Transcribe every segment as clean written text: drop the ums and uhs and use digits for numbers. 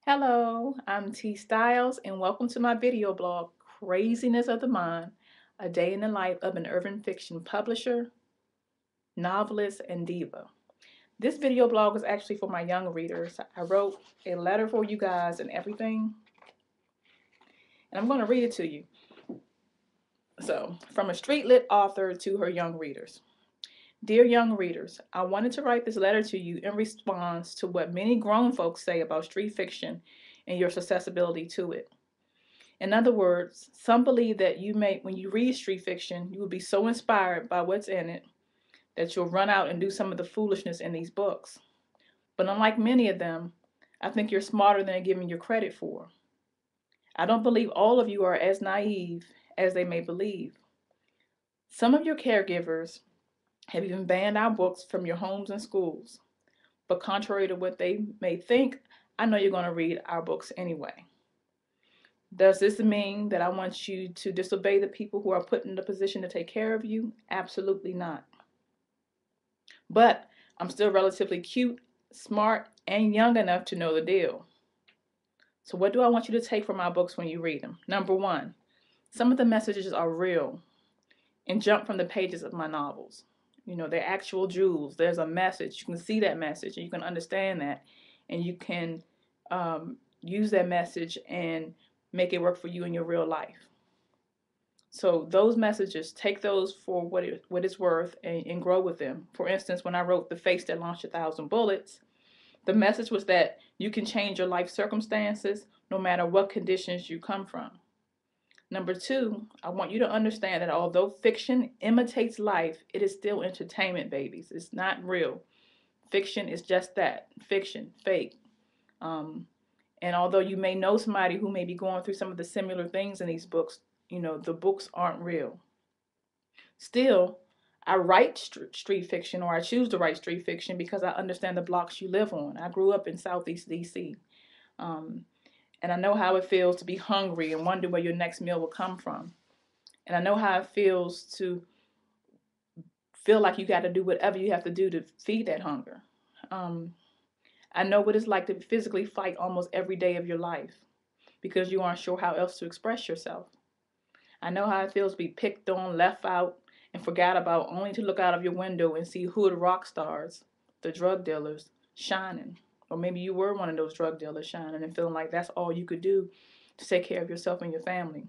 Hello, I'm T Styles, and welcome to my video blog, Craziness of the Mind, a day in the life of an urban fiction publisher, novelist, and diva. This video blog is actually for my young readers. I wrote a letter for you guys and everything, and I'm going to read it to you. So, from a street lit author to her young readers. Dear young readers, I wanted to write this letter to you in response to what many grown folks say about street fiction and your susceptibility to it. In other words, some believe that when you read street fiction, you will be so inspired by what's in it that you'll run out and do some of the foolishness in these books. But unlike many of them, I think you're smarter than they're giving you credit for. I don't believe all of you are as naive as they may believe. Some of your caregivers have even banned our books from your homes and schools. But contrary to what they may think, I know you're going to read our books anyway. Does this mean that I want you to disobey the people who are put in the position to take care of you? Absolutely not. But I'm still relatively cute, smart, and young enough to know the deal. So what do I want you to take from my books when you read them? Number one, some of the messages are real and jump from the pages of my novels. You know, they're actual jewels. There's a message. You can see that message and you can understand that. And you can use that message and make it work for you in your real life. So those messages, take those for what it's worth and grow with them. For instance, when I wrote The Face That Launched 1,000 Bullets, the message was that you can change your life circumstances no matter what conditions you come from. Number two, I want you to understand that although fiction imitates life, it is still entertainment, babies. It's not real. Fiction is just that, fiction, fake. And although you may know somebody who may be going through some of the similar things in these books, you know, the books aren't real. Still, I write street fiction, or I choose to write street fiction because I understand the blocks you live on. I grew up in Southeast DC, and I know how it feels to be hungry and wonder where your next meal will come from. And I know how it feels to feel like you got to do whatever you have to do to feed that hunger. Um, I know what it's like to physically fight almost every day of your life because you aren't sure how else to express yourself. I know how it feels to be picked on, left out, and forgot about, only to look out of your window and see hood rock stars, the drug dealers, shining. Or maybe you were one of those drug dealers shining and feeling like that's all you could do to take care of yourself and your family.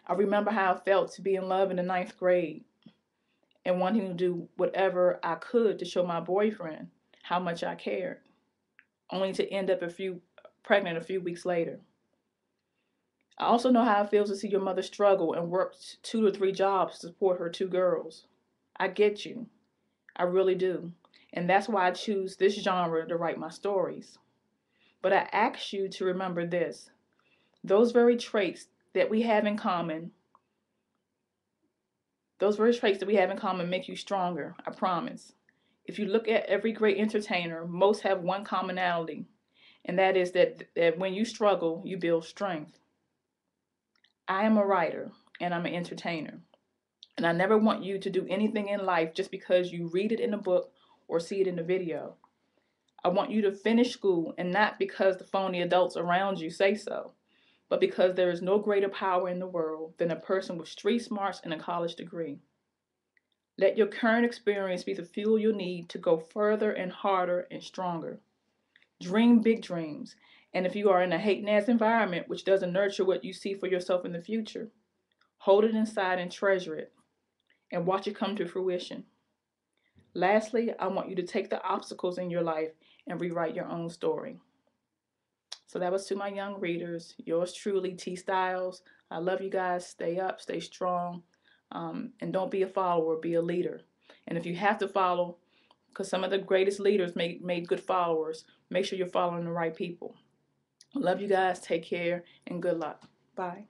I remember how it felt to be in love in the ninth grade and wanting to do whatever I could to show my boyfriend how much I cared, only to end up pregnant a few weeks later. I also know how it feels to see your mother struggle and work 2 to 3 jobs to support her 2 girls. I get you. I really do. And that's why I choose this genre to write my stories. But I ask you to remember this: those very traits that we have in common, make you stronger, I promise. If you look at every great entertainer, most have one commonality, and that is that when you struggle, you build strength. I am a writer and I'm an entertainer. And I never want you to do anything in life just because you read it in a book or see it in a video. I want you to finish school, and not because the phony adults around you say so, but because there is no greater power in the world than a person with street smarts and a college degree. Let your current experience be the fuel you need to go further and harder and stronger. Dream big dreams. And if you are in a hate ass environment which doesn't nurture what you see for yourself in the future, hold it inside and treasure it and watch it come to fruition. Lastly, I want you to take the obstacles in your life and rewrite your own story. So that was to my young readers. Yours truly, T Styles. I love you guys. Stay up, stay strong, and don't be a follower, be a leader. And if you have to follow, because some of the greatest leaders made good followers, make sure you're following the right people. Love you guys. Take care and good luck. Bye.